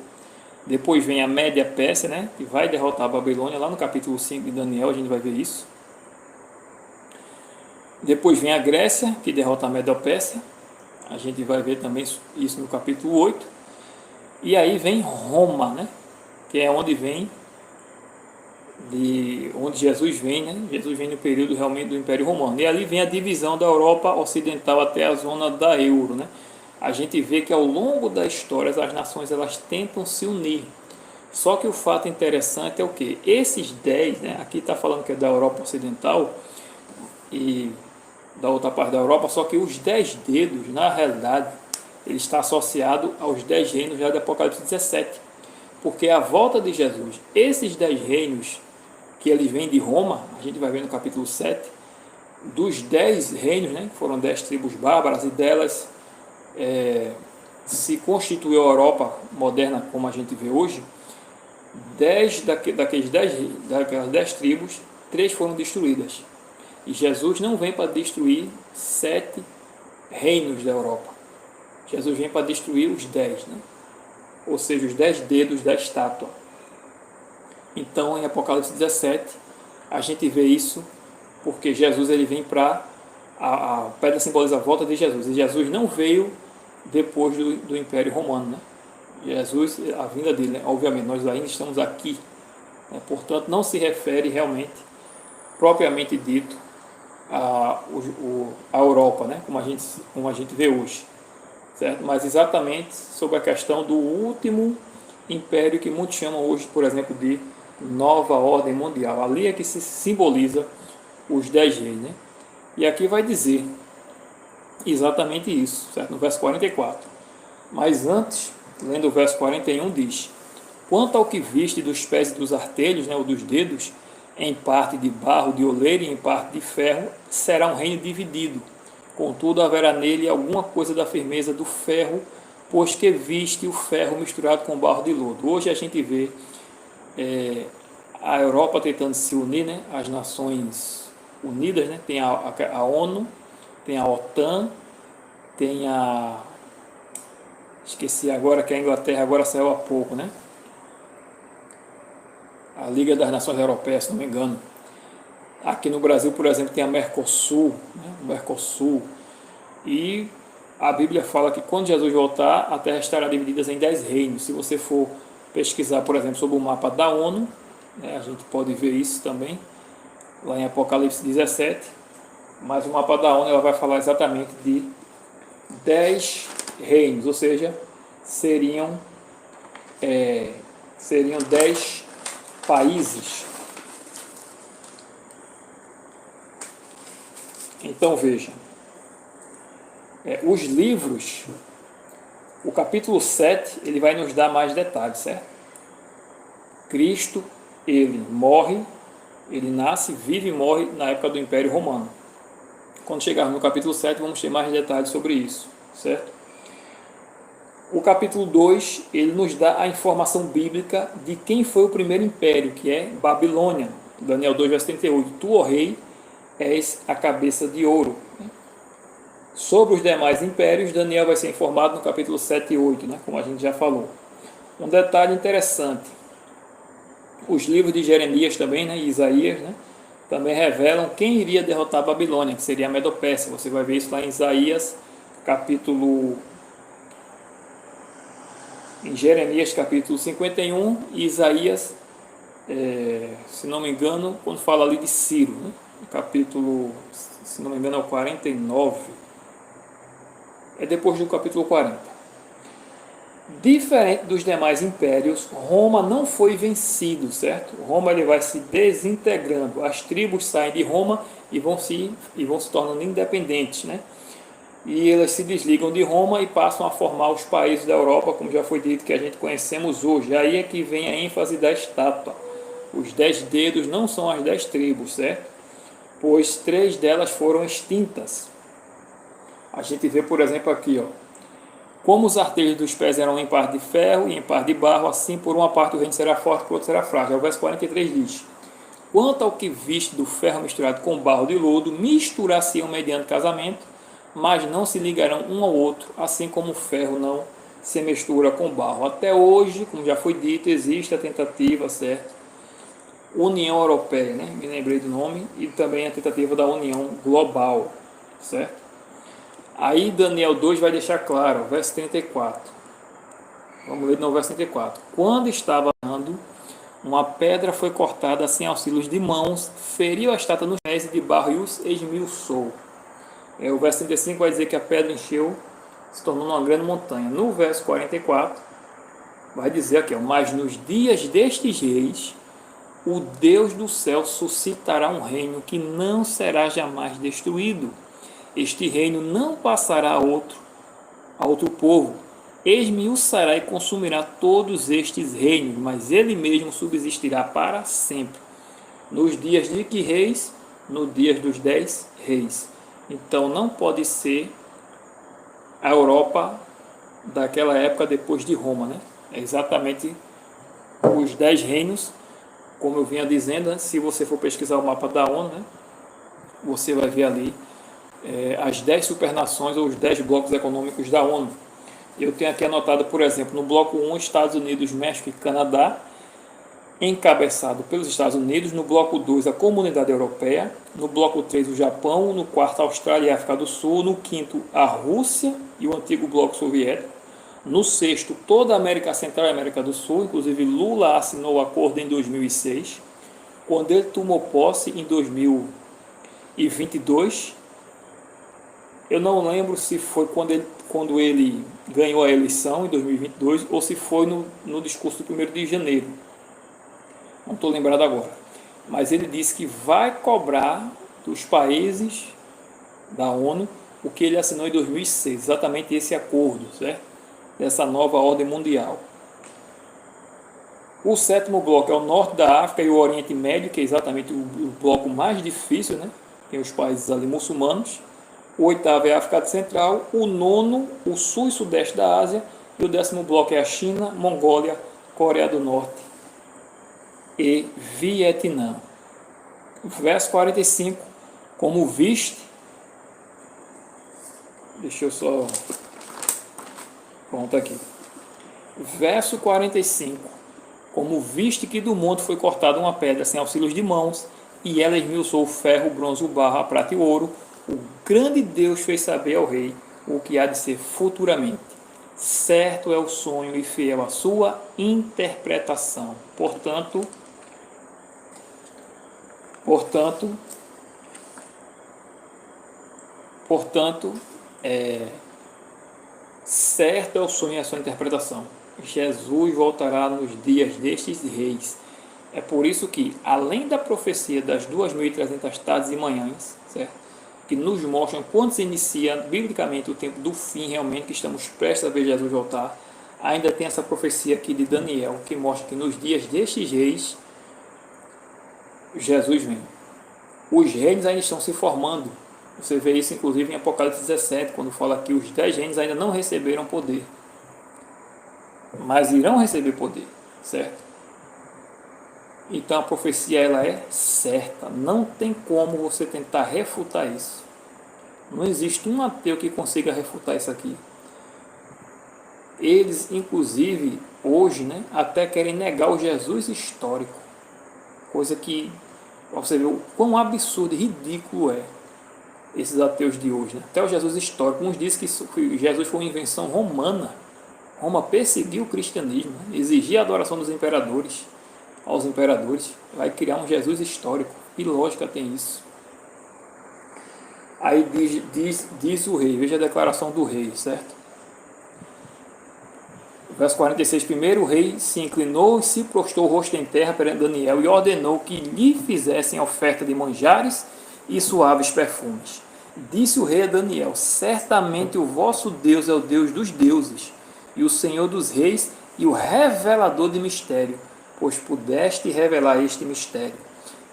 Depois vem a Média Pérsia, né, que vai derrotar a Babilônia, lá no capítulo 5 de Daniel a gente vai ver isso. Depois vem a Grécia, que derrota a Média Pérsia, a gente vai ver também isso no capítulo 8. E aí vem Roma, né, que é onde vem, onde Jesus vem, né? Jesus vem no período realmente do Império Romano. E ali vem a divisão da Europa Ocidental até a zona da Euro, né? A gente vê que ao longo da história as nações elas tentam se unir. Só que o fato interessante é o que? Esses 10, né? Aqui está falando que é da Europa Ocidental e da outra parte da Europa, só que os 10 dedos, na realidade, ele está associado aos 10 reinos já de Apocalipse 17, porque a volta de Jesus, esses 10 reinos que eles vêm de Roma, a gente vai ver no capítulo 7, dos 10 reinos, né, que foram 10 tribos bárbaras, e delas se constituiu a Europa moderna como a gente vê hoje. 10 daquelas 10 tribos, 3 foram destruídas. E Jesus não vem para destruir 7 reinos da Europa. Jesus vem para destruir os 10, né? Ou seja, os 10 dedos da estátua. Então, em Apocalipse 17, a gente vê isso porque Jesus ele vem para... A pedra simboliza a volta de Jesus. E Jesus não veio depois do Império Romano, né? Jesus, a vinda dele, né? Obviamente, nós ainda estamos aqui, né? Portanto, não se refere realmente, propriamente dito, a Europa, né? como a gente vê hoje, certo? Mas exatamente sobre a questão do último império que muitos chamam hoje, por exemplo, de Nova Ordem Mundial. Ali é que se simboliza os 10 reis, né? E aqui vai dizer exatamente isso, certo? No verso 44. Mas antes, lendo o verso 41, diz: quanto ao que viste dos pés e dos artelhos, né, ou dos dedos, em parte de barro de oleiro e em parte de ferro, será um reino dividido. Contudo, haverá nele alguma coisa da firmeza do ferro, pois que viste o ferro misturado com barro de lodo. Hoje a gente vê a Europa tentando se unir, né, as Nações Unidas, né, tem a ONU, tem a OTAN, tem a... esqueci agora que a Inglaterra agora saiu há pouco, né? A Liga das Nações Europeias, se não me engano. Aqui no Brasil, por exemplo, tem a Mercosul, né? O Mercosul. E a Bíblia fala que quando Jesus voltar, a terra estará dividida em 10 reinos. Se você for pesquisar, por exemplo, sobre o mapa da ONU, né, a gente pode ver isso também, lá em Apocalipse 17. Mas o mapa da ONU ela vai falar exatamente de 10 reinos, ou seja, seriam 10 países. Então veja, os livros, o capítulo 7, ele vai nos dar mais detalhes, certo? Cristo, ele morre, ele nasce, vive e morre na época do Império Romano. Quando chegarmos no capítulo 7, vamos ter mais detalhes sobre isso, certo? O capítulo 2, ele nos dá a informação bíblica de quem foi o primeiro império, que é Babilônia. Daniel 2, verso 38. Tu, ó rei, és a cabeça de ouro. Sobre os demais impérios, Daniel vai ser informado no capítulo 7 e 8, né, como a gente já falou. Um detalhe interessante, os livros de Jeremias também, né, e Isaías, né, também revelam quem iria derrotar a Babilônia, que seria a Medopérsia. Você vai ver isso lá em Isaías, em Jeremias capítulo 51 e Isaías, se não me engano, quando fala ali de Ciro, né? Capítulo, se não me engano, é o 49, é depois do capítulo 40. Diferente dos demais impérios, Roma não foi vencido, certo? Roma ele vai se desintegrando, as tribos saem de Roma e vão se tornando independentes, né? E elas se desligam de Roma e passam a formar os países da Europa, como já foi dito, que a gente conhecemos hoje. Aí é que vem a ênfase da estátua. Os 10 dedos não são as 10 tribos, certo? Pois 3 delas foram extintas. A gente vê, por exemplo, aqui, ó, como os artelhos dos pés eram em parte de ferro e em parte de barro, assim por uma parte o reino será forte, por outra será frágil. O verso 43 diz: quanto ao que viste do ferro misturado com barro de lodo, misturar-se-ão mediante casamento, mas não se ligarão um ao outro, assim como o ferro não se mistura com barro. Até hoje, como já foi dito, existe a tentativa, certo? União Europeia, né? Me lembrei do nome, e também a tentativa da União Global, certo? Aí Daniel 2 vai deixar claro, verso 34. Vamos ler no verso 34. Quando estava andando, uma pedra foi cortada sem auxílios de mãos, feriu a estátua nos pés de barro e os esmiuçou. O verso 35 vai dizer que a pedra encheu, se tornou uma grande montanha. No verso 44, vai dizer aqui, mas nos dias destes reis, o Deus do céu suscitará um reino que não será jamais destruído. Este reino não passará a outro, a outro povo: eis-me usará e consumirá todos estes reinos, mas ele mesmo subsistirá para sempre. Nos dias de que reis? No dias dos 10 reis. Então não pode ser a Europa daquela época depois de Roma, né? É exatamente os 10 reinos, como eu vinha dizendo, né? Se você for pesquisar o mapa da ONU, né? Você vai ver ali as 10 supernações ou os 10 blocos econômicos da ONU. Eu tenho aqui anotado, por exemplo, no bloco 1, Estados Unidos, México e Canadá, encabeçado pelos Estados Unidos. No bloco 2, a Comunidade Europeia. No bloco 3, o Japão. No quarto, a Austrália e a África do Sul. No quinto, a Rússia e o antigo bloco soviético. No sexto, toda a América Central e América do Sul. Inclusive, Lula assinou o acordo em 2006. Quando ele tomou posse em 2022, eu não lembro se foi quando ele ganhou a eleição em 2022 ou se foi no discurso do 1º de janeiro. Não estou lembrado agora. Mas ele disse que vai cobrar dos países da ONU o que ele assinou em 2006, exatamente esse acordo, certo? Dessa nova ordem mundial. O sétimo bloco é o norte da África e o Oriente Médio, que é exatamente o bloco mais difícil, né? Tem os países ali muçulmanos. O oitavo é a África Central. O nono, o sul e sudeste da Ásia. E o 10º bloco é a China, Mongólia, Coreia do Norte e Vietnã. Verso 45, como viste, deixa eu só, pronto aqui, verso 45, como viste que do monte foi cortada uma pedra sem auxílios de mãos, e ela esmiuçou o ferro, o bronze, o barro, a prata e o ouro, o grande Deus fez saber ao rei o que há de ser futuramente. Certo é o sonho e fiel a sua interpretação. Portanto, certo é o sonho e a sua interpretação. Jesus voltará nos dias destes reis. É por isso que, além da profecia das 2.300 tardes e manhãs, certo? Que nos mostram quando se inicia biblicamente o tempo do fim, realmente, que estamos prestes a ver Jesus voltar, ainda tem essa profecia aqui de Daniel, que mostra que nos dias destes reis, Jesus vem. Os reinos ainda estão se formando. Você vê isso inclusive em Apocalipse 17, quando fala que os 10 reinos ainda não receberam poder, mas irão receber poder, certo? Então a profecia ela é certa, não tem como você tentar refutar isso. Não existe um ateu que consiga refutar isso aqui. Eles inclusive hoje, né, até querem negar o Jesus histórico, coisa que você vê o quão absurdo e ridículo é esses ateus de hoje, né? Até o Jesus histórico, uns dizem que Jesus foi uma invenção romana. Roma perseguiu o cristianismo, né? Exigia a adoração dos imperadores aos imperadores, vai criar um Jesus histórico. Que lógica tem isso? Aí diz o rei, veja a declaração do rei, certo? Verso 46, primeiro o rei se inclinou e se prostrou o rosto em terra perante Daniel e ordenou que lhe fizessem oferta de manjares e suaves perfumes. Disse o rei a Daniel: certamente o vosso Deus é o Deus dos deuses e o Senhor dos reis e o revelador de mistério, pois pudeste revelar este mistério.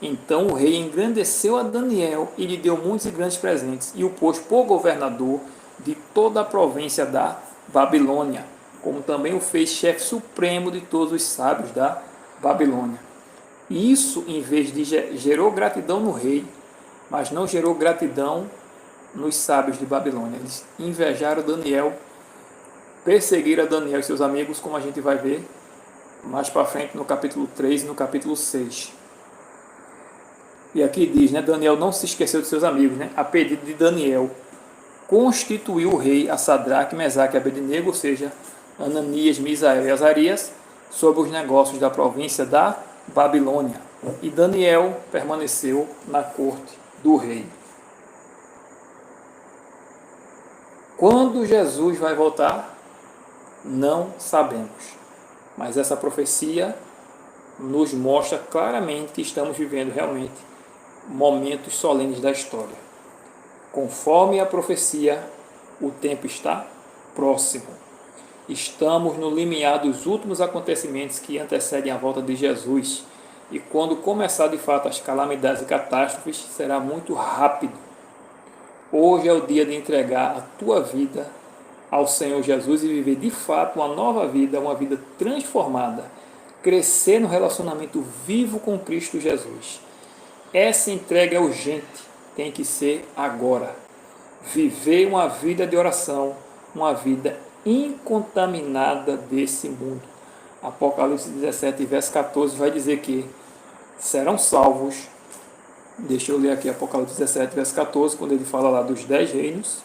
Então o rei engrandeceu a Daniel e lhe deu muitos e grandes presentes e o pôs por governador de toda a província da Babilônia, como também o fez chefe supremo de todos os sábios da Babilônia. Isso, em vez de gerou gratidão no rei, mas não gerou gratidão nos sábios de Babilônia. Eles invejaram Daniel, perseguiram Daniel e seus amigos, como a gente vai ver mais para frente no capítulo 3 e no capítulo 6. E aqui diz, né, Daniel não se esqueceu de seus amigos, né? A pedido de Daniel, constituiu o rei a Sadraque, Mesaque e Abednego, ou seja, Ananias, Misael e Azarias, sobre os negócios da província da Babilônia. E Daniel permaneceu na corte do rei. Quando Jesus vai voltar? Não sabemos. Mas essa profecia nos mostra claramente que estamos vivendo realmente momentos solenes da história. Conforme a profecia, o tempo está próximo. Estamos no limiar dos últimos acontecimentos que antecedem a volta de Jesus. E quando começar de fato as calamidades e catástrofes, será muito rápido. Hoje é o dia de entregar a tua vida ao Senhor Jesus e viver de fato uma nova vida, uma vida transformada. Crescer no relacionamento vivo com Cristo Jesus. Essa entrega é urgente, tem que ser agora. Viver uma vida de oração, uma vida incontaminada desse mundo. Apocalipse 17, verso 14 vai dizer que serão salvos. Deixa eu ler aqui Apocalipse 17, verso 14, quando ele fala lá dos 10 reinos,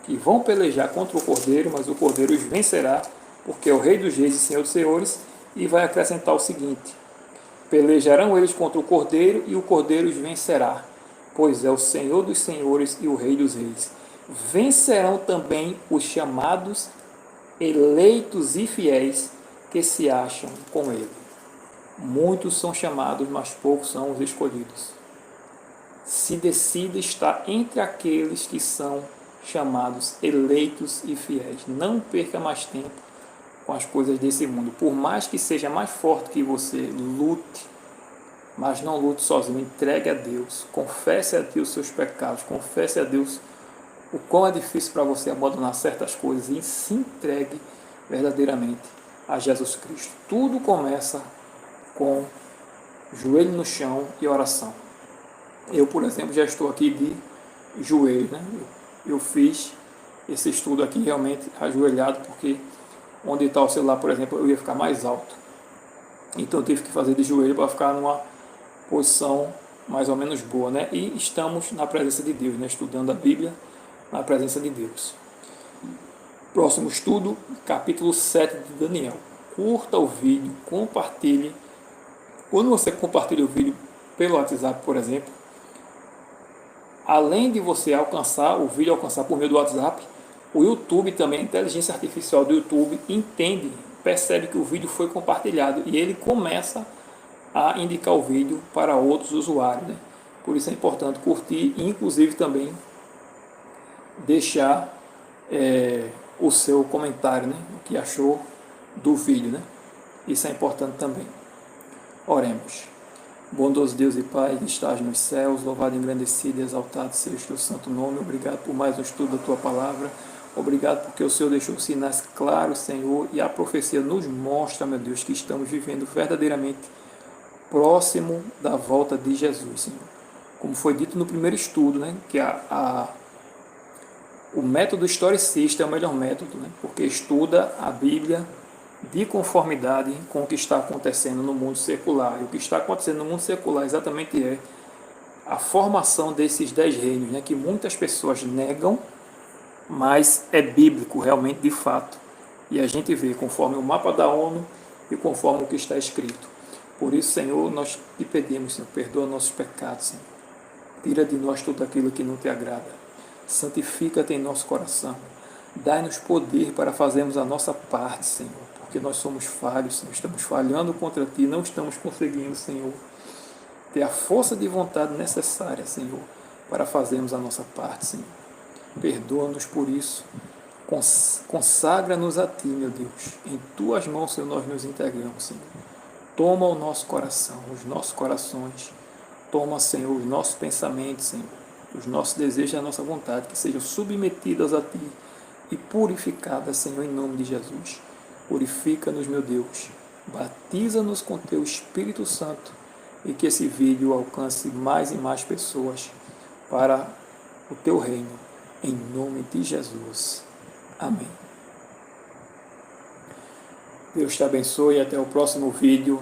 que vão pelejar contra o Cordeiro, mas o Cordeiro os vencerá, porque é o Rei dos Reis e Senhor dos Senhores, e vai acrescentar o seguinte: pelejarão eles contra o Cordeiro, e o Cordeiro os vencerá, pois é o Senhor dos Senhores e o Rei dos Reis. Vencerão também os chamados, eleitos e fiéis que se acham com ele. Muitos são chamados, mas poucos são os escolhidos. Se decida estar entre aqueles que são chamados, eleitos e fiéis. Não perca mais tempo com as coisas desse mundo. Por mais que seja mais forte que você, lute, mas não lute sozinho. Entregue a Deus. Confesse a Deus os seus pecados. Confesse a Deus o quão é difícil para você abandonar certas coisas e se entregue verdadeiramente a Jesus Cristo. Tudo começa com joelho no chão e oração. Eu, por exemplo, já estou aqui de joelho, né? Eu fiz esse estudo aqui realmente ajoelhado, porque onde está o celular, por exemplo, eu ia ficar mais alto. Então eu tive que fazer de joelho para ficar numa posição mais ou menos boa, né? E estamos na presença de Deus, né? Estudando a Bíblia na presença de Deus. Próximo estudo, capítulo 7 de Daniel. Curta o vídeo, compartilhe. Quando você compartilha o vídeo pelo WhatsApp, por exemplo, além de você alcançar o vídeo, alcançar por meio do WhatsApp, o YouTube também, a inteligência artificial do YouTube entende, percebe que o vídeo foi compartilhado e ele começa a indicar o vídeo para outros usuários, né? Por isso é importante curtir e inclusive também deixar o seu comentário, né? O que achou do vídeo, né? Isso é importante também. Oremos. Bondoso Deus e Pai, que estás nos céus, louvado, engrandecido e exaltado seja o teu santo nome. Obrigado por mais um estudo da tua palavra. Obrigado porque o Senhor deixou sinais claros, Senhor, e a profecia nos mostra, meu Deus, que estamos vivendo verdadeiramente próximo da volta de Jesus, Senhor. Como foi dito no primeiro estudo, né, que o método historicista é o melhor método, né, porque estuda a Bíblia de conformidade com o que está acontecendo no mundo secular. E o que está acontecendo no mundo secular exatamente é a formação desses 10 reinos, né, que muitas pessoas negam, mas é bíblico realmente de fato. E a gente vê conforme o mapa da ONU e conforme o que está escrito. Por isso, Senhor, nós te pedimos, Senhor, perdoa nossos pecados, Senhor. Tira de nós tudo aquilo que não te agrada. Santifica-te em nosso coração. Dai-nos poder para fazermos a nossa parte, Senhor. Porque nós somos falhos, Senhor. Estamos falhando contra ti, não estamos conseguindo, Senhor, ter a força de vontade necessária, Senhor, para fazermos a nossa parte, Senhor. Perdoa-nos por isso. Consagra-nos a ti, meu Deus. Em tuas mãos, Senhor, nós nos entregamos, Senhor. Toma o nosso coração, os nossos corações. Toma, Senhor, os nossos pensamentos, Senhor. Os nossos desejos e a nossa vontade, que sejam submetidas a ti e purificadas, Senhor, em nome de Jesus. Purifica-nos, meu Deus. Batiza-nos com teu Espírito Santo e que esse vídeo alcance mais e mais pessoas para o teu reino. Em nome de Jesus. Amém. Deus te abençoe e até o próximo vídeo.